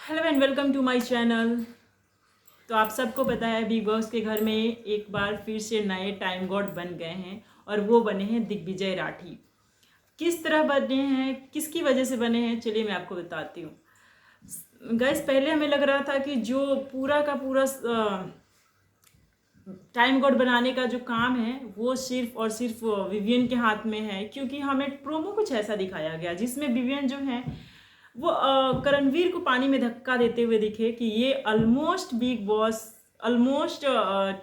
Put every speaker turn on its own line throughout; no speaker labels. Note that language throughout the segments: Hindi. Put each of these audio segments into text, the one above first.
Hello and welcome to my channel. तो आप सबको पता है बिग बॉस के घर में एक बार फिर से नए टाइम गॉड बन गए हैं और वो बने हैं दिग्विजय राठी। किस तरह बने हैं, किसकी वजह से बने हैं, चलिए मैं आपको बताती हूँ। गाइस, पहले हमें लग रहा था कि जो पूरा का पूरा टाइम गॉड बनाने का जो काम है वो सिर्फ और सिर्फ विवियन के हाथ में है, क्योंकि हमें प्रोमो कुछ ऐसा दिखाया गया जिसमें विवियन जो है वो करणवीर को पानी में धक्का देते हुए दिखे कि ये almost Bigg Boss, almost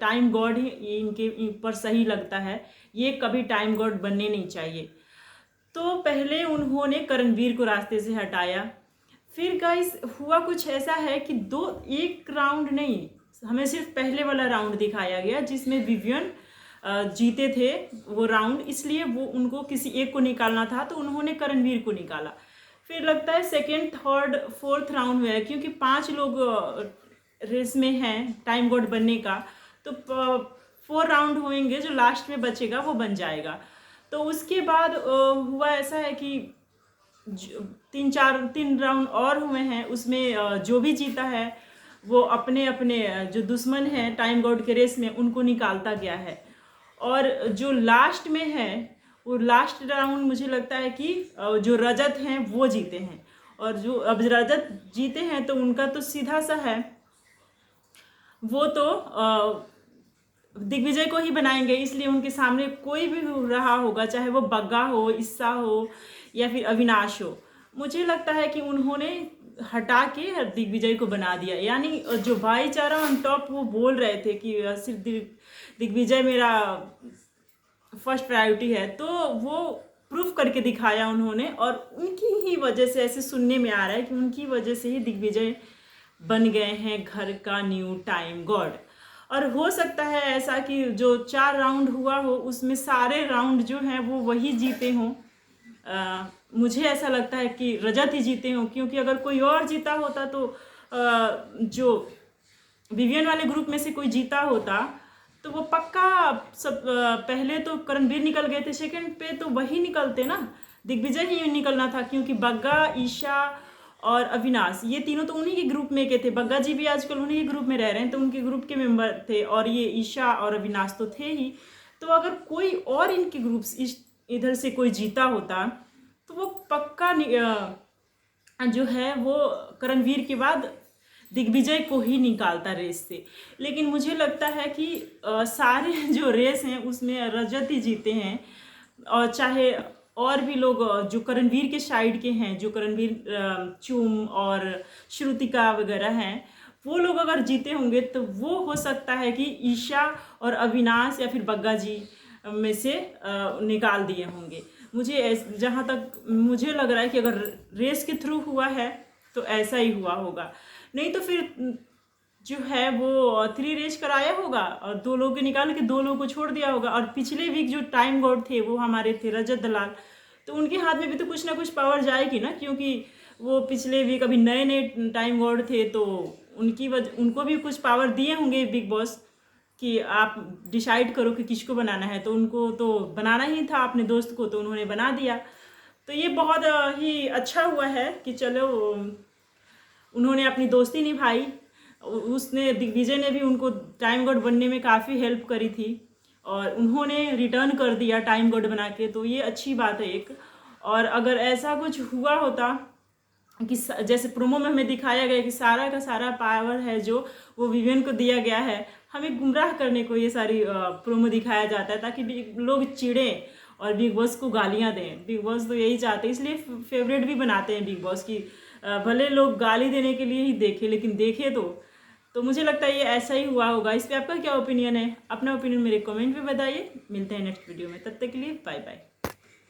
time god ही इनके ऊपर सही लगता है, ये कभी टाइम गॉड बनने नहीं चाहिए। तो पहले उन्होंने करणवीर को रास्ते से हटाया। फिर गाइस हुआ कुछ ऐसा है कि एक राउंड नहीं, हमें सिर्फ पहले वाला राउंड दिखाया गया जिसमें विवियन जीते थे वो राउंड, इसलिए वो उनको किसी एक को निकालना था तो उन्होंने करणवीर को निकाला। फिर लगता है सेकेंड, थर्ड, फोर्थ राउंड में है, क्योंकि 5 लोग रेस में हैं टाइम गॉड बनने का, तो 4 राउंड होंगे, जो लास्ट में बचेगा वो बन जाएगा। तो उसके बाद हुआ ऐसा है कि 3 राउंड और हुए हैं, उसमें जो भी जीता है वो अपने अपने जो दुश्मन हैं टाइम गॉड के रेस में उनको निकालता गया है। और जो लास्ट में है वो लास्ट राउंड मुझे लगता है कि जो रजत हैं वो जीते हैं, और जो अब रजत जीते हैं तो उनका तो सीधा सा है, वो तो दिग्विजय को ही बनाएंगे, इसलिए उनके सामने कोई भी रहा होगा, चाहे वो बग्गा हो, ईसा हो या फिर अविनाश हो, मुझे लगता है कि उन्होंने हटा के दिग्विजय को बना दिया। यानी जो भाईचारा ऑन टॉप वो बोल रहे थे कि सिर्फ दिग्विजय मेरा फर्स्ट प्रायोरिटी है, तो वो प्रूफ करके दिखाया उन्होंने, और उनकी ही वजह से ऐसे सुनने में आ रहा है कि उनकी वजह से ही दिग्विजय बन गए हैं घर का न्यू टाइम गॉड। और हो सकता है ऐसा कि जो 4 राउंड हुआ हो उसमें सारे राउंड जो हैं वो वही जीते हों। मुझे ऐसा लगता है कि रजत ही जीते हों, क्योंकि अगर कोई और जीता होता तो जो विवियन वाले ग्रुप में से कोई जीता होता तो वो पक्का सब पहले तो करणवीर निकल गए थे, सेकंड पे तो वही निकलते ना, दिग्विजय ही निकलना था, क्योंकि बग्गा, ईशा और अविनाश ये तीनों तो उन्हीं के ग्रुप में के थे। बग्गा जी भी आजकल उन्हीं के ग्रुप में रह रहे हैं, तो उनके ग्रुप के मेंबर थे, और ये ईशा और अविनाश तो थे ही। तो अगर कोई और इनके ग्रुप्स इधर से कोई जीता होता तो वो पक्का जो है वो करणवीर के बाद दिग्विजय को ही निकालता रेस से। लेकिन मुझे लगता है कि सारे जो रेस हैं उसमें रजत ही जीते हैं, और चाहे और भी लोग जो करणवीर के साइड के हैं, जो करणवीर, चूम और श्रुतिका वगैरह हैं, वो लोग अगर जीते होंगे तो वो हो सकता है कि ईशा और अविनाश या फिर बग्गा जी में से निकाल दिए होंगे। मुझे जहाँ तक मुझे लग रहा है कि अगर रेस के थ्रू हुआ है तो ऐसा ही हुआ होगा, नहीं तो फिर जो है वो 3 रेस कराया होगा और 2 लोग के निकाल के 2 लोगों को छोड़ दिया होगा। और पिछले वीक जो टाइम गॉड थे वो हमारे थे रजत दलाल, तो उनके हाथ में भी तो कुछ ना कुछ पावर जाएगी ना, क्योंकि वो पिछले वीक अभी नए नए टाइम गॉड थे, तो उनको भी कुछ पावर दिए होंगे बिग बॉस कि आप डिसाइड करो कि किसको बनाना है। तो उनको तो बनाना ही था अपने दोस्त को, तो उन्होंने बना दिया। तो ये बहुत ही अच्छा हुआ है कि चलो उन्होंने अपनी दोस्ती निभाई। उसने दिग्विजय ने भी उनको टाइम गॉड बनने में काफ़ी हेल्प करी थी, और उन्होंने रिटर्न कर दिया टाइम गॉड बना के, तो ये अच्छी बात है एक। और अगर ऐसा कुछ हुआ होता कि जैसे प्रोमो में हमें दिखाया गया कि सारा का सारा पावर है जो वो विवियन को दिया गया है, हमें गुमराह करने को ये सारी प्रोमो दिखाया जाता है ताकि लोग चिढ़ें और बिग बॉस को गालियां दें। बिग बॉस तो यही चाहते हैं, इसलिए फेवरेट भी बनाते हैं बिग बॉस की, भले लोग गाली देने के लिए ही देखे, लेकिन देखे तो मुझे लगता है ये ऐसा ही हुआ होगा। इस पर आपका क्या ओपिनियन है? अपना ओपिनियन मेरे कमेंट में बताइए। मिलते हैं नेक्स्ट वीडियो में, तब तक के लिए बाय बाय।